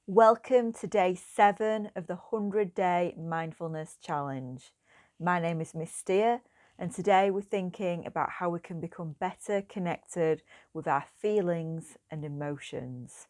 Welcome to day 7 of the 100-day mindfulness challenge. My name is Miss Steer, and today we're thinking about how we can become better connected with our feelings and emotions.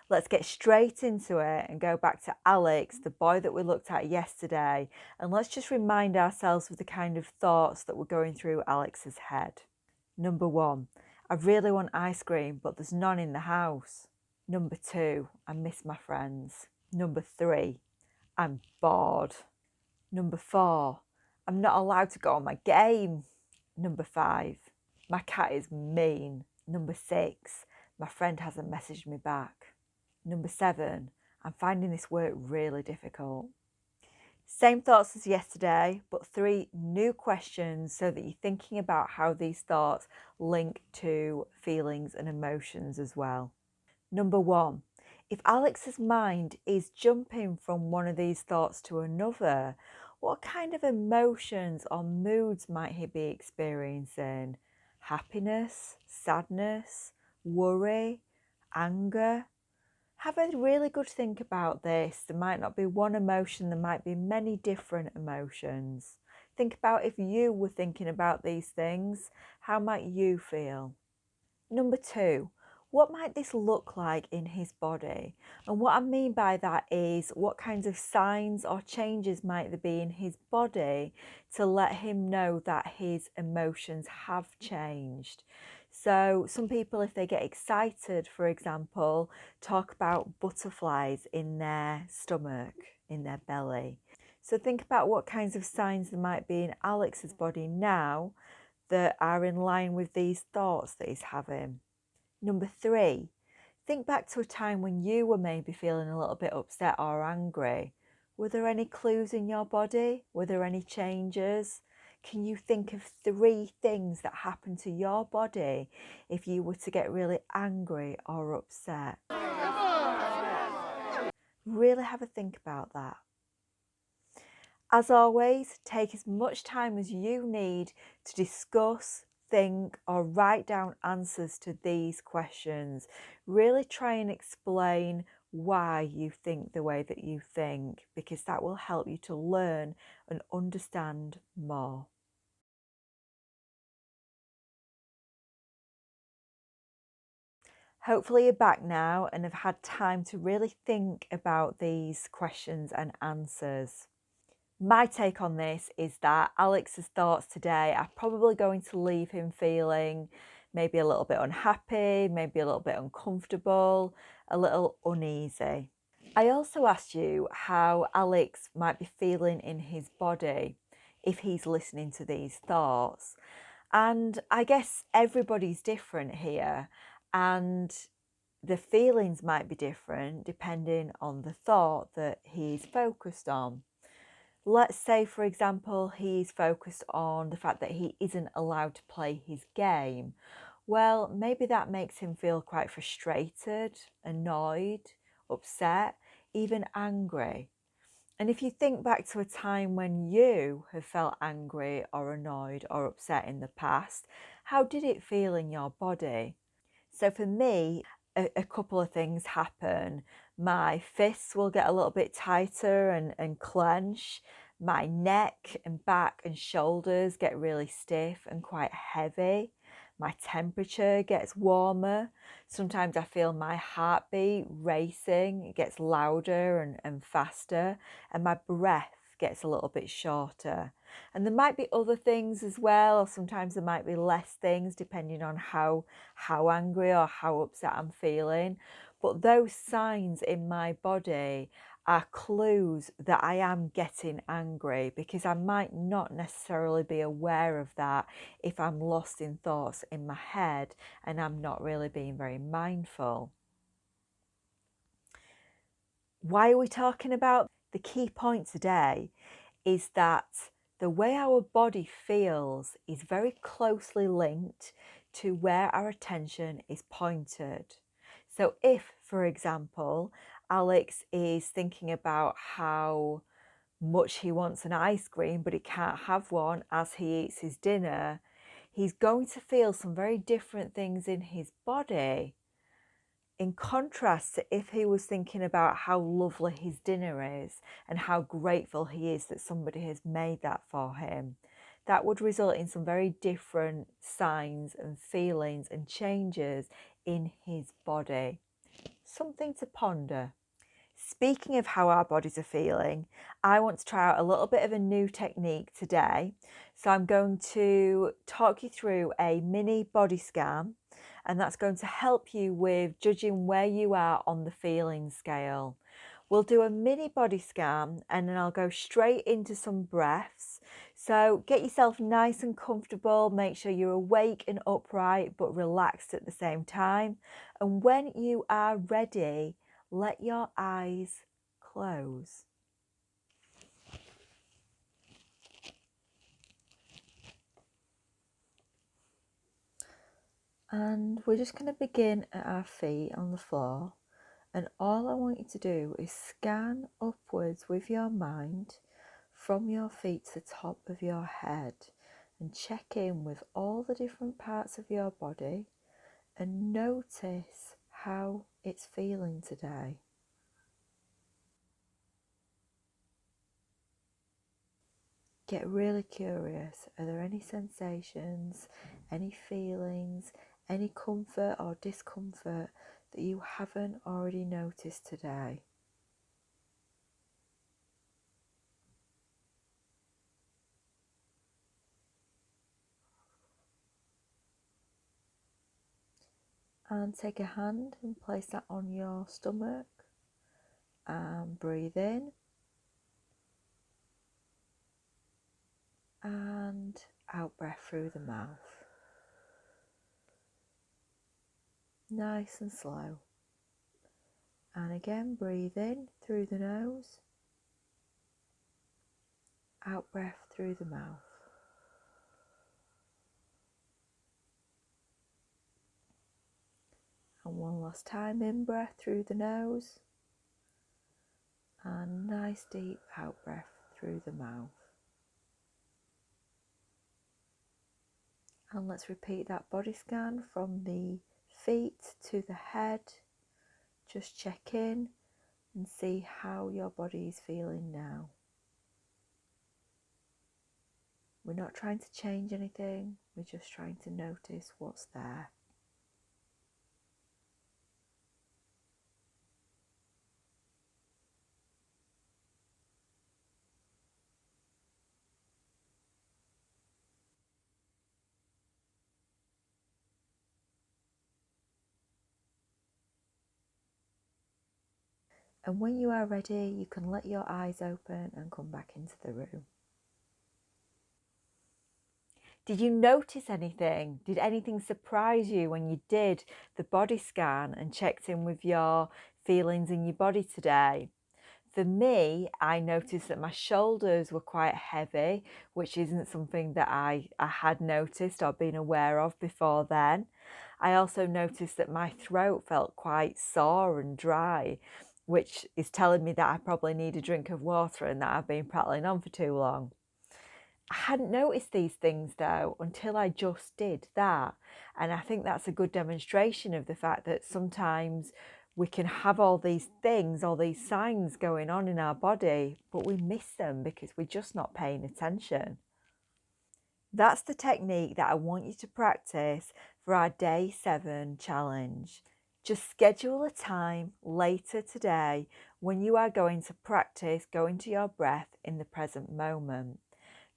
Let's get straight into it and go back to Alex, the boy that we looked at yesterday, and let's just remind ourselves of the kind of thoughts that were going through Alex's head. Number 1, I really want ice cream, but there's none in the house. Number 2, I miss my friends. Number 3, I'm bored. Number 4, I'm not allowed to go on my game. Number 5, my cat is mean. Number 6, my friend hasn't messaged me back. Number 7, I'm finding this work really difficult. Same thoughts as yesterday, but 3 new questions so that you're thinking about how these thoughts link to feelings and emotions as well. Number 1, if Alex's mind is jumping from one of these thoughts to another, what kind of emotions or moods might he be experiencing? Happiness, sadness, worry, anger? Have a really good think about this. There might not be one emotion, there might be many different emotions. Think about if you were thinking about these things, how might you feel? Number 2, what might this look like in his body? And what I mean by that is what kinds of signs or changes might there be in his body to let him know that his emotions have changed. So some people, if they get excited, for example, talk about butterflies in their stomach, in their belly. So think about what kinds of signs there might be in Alex's body now that are in line with these thoughts that he's having. Number 3, think back to a time when you were maybe feeling a little bit upset or angry. Were there any clues in your body? Were there any changes? Can you think of 3 things that happened to your body if you were to get really angry or upset? Really have a think about that. As always, take as much time as you need to discuss, think, or write down answers to these questions. Really try and explain why you think the way that you think, because that will help you to learn and understand more. Hopefully you're back now and have had time to really think about these questions and answers. My take on this is that Alex's thoughts today are probably going to leave him feeling maybe a little bit unhappy, maybe a little bit uncomfortable, a little uneasy. I also asked you how Alex might be feeling in his body if he's listening to these thoughts. And I guess everybody's different here, and the feelings might be different depending on the thought that he's focused on. Let's say, for example, he's focused on the fact that he isn't allowed to play his game. Well, maybe that makes him feel quite frustrated, annoyed, upset, even angry. And if you think back to a time when you have felt angry or annoyed or upset in the past, how did it feel in your body? So for me, a couple of things happen. My fists will get a little bit tighter and clench. My neck and back and shoulders get really stiff and quite heavy. My temperature gets warmer. Sometimes I feel my heartbeat racing. It gets louder and faster, and my breath gets a little bit shorter. And there might be other things as well, or sometimes there might be less things depending on how angry or how upset I'm feeling. But those signs in my body are clues that I am getting angry, because I might not necessarily be aware of that if I'm lost in thoughts in my head and I'm not really being very mindful. Why are we talking about? The key point today is that the way our body feels is very closely linked to where our attention is pointed. So if, for example, Alex is thinking about how much he wants an ice cream, but he can't have one as he eats his dinner, he's going to feel some very different things in his body, in contrast to if he was thinking about how lovely his dinner is and how grateful he is that somebody has made that for him. That would result in some very different signs and feelings and changes in his body. Something to ponder. Speaking of how our bodies are feeling, I want to try out a little bit of a new technique today. So I'm going to talk you through a mini body scan, and that's going to help you with judging where you are on the feeling scale. We'll do a mini body scan and then I'll go straight into some breaths. So get yourself nice and comfortable, make sure you're awake and upright but relaxed at the same time. And when you are ready, let your eyes close. And we're just going to begin at our feet on the floor. And all I want you to do is scan upwards with your mind from your feet to the top of your head and check in with all the different parts of your body and notice how it's feeling today. Get really curious. Are there any sensations, any feelings, any comfort or discomfort that you haven't already noticed today? And take a hand and place that on your stomach and breathe in and out breath through the mouth. Nice and slow. And again, breathe in through the nose, out breath through the mouth. And one last time, in breath through the nose and nice deep out breath through the mouth. And let's repeat that body scan from the feet to the head. Just check in and see how your body is feeling now. We're not trying to change anything, we're just trying to notice what's there. And when you are ready, you can let your eyes open and come back into the room. Did you notice anything? Did anything surprise you when you did the body scan and checked in with your feelings in your body today? For me, I noticed that my shoulders were quite heavy, which isn't something that I had noticed or been aware of before then. I also noticed that my throat felt quite sore and dry, which is telling me that I probably need a drink of water and that I've been prattling on for too long. I hadn't noticed these things though until I just did that. And I think that's a good demonstration of the fact that sometimes we can have all these things, all these signs going on in our body, but we miss them because we're just not paying attention. That's the technique that I want you to practice for our day 7 challenge. Just schedule a time later today when you are going to practice going to your breath in the present moment.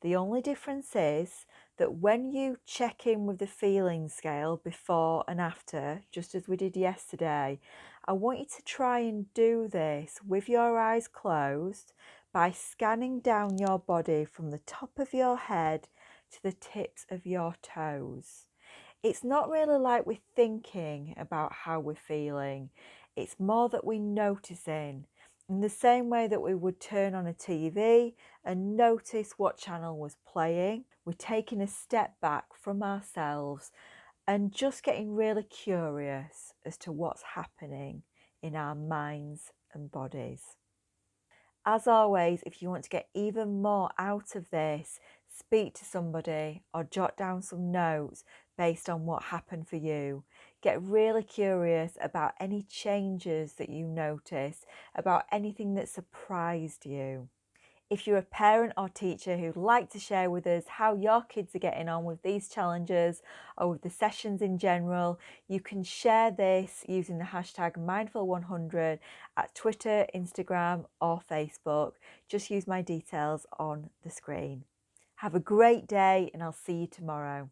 The only difference is that when you check in with the feeling scale before and after, just as we did yesterday, I want you to try and do this with your eyes closed by scanning down your body from the top of your head to the tips of your toes. It's not really like we're thinking about how we're feeling. It's more that we're noticing. In the same way that we would turn on a TV and notice what channel was playing, we're taking a step back from ourselves and just getting really curious as to what's happening in our minds and bodies. As always, if you want to get even more out of this, Speak to somebody or jot down some notes based on what happened for you. Get really curious about any changes that you notice, about anything that surprised you. If you're a parent or teacher who'd like to share with us how your kids are getting on with these challenges or with the sessions in general, you can share this using the hashtag Mindful100 at Twitter, Instagram, or Facebook. Just use my details on the screen. Have a great day, and I'll see you tomorrow.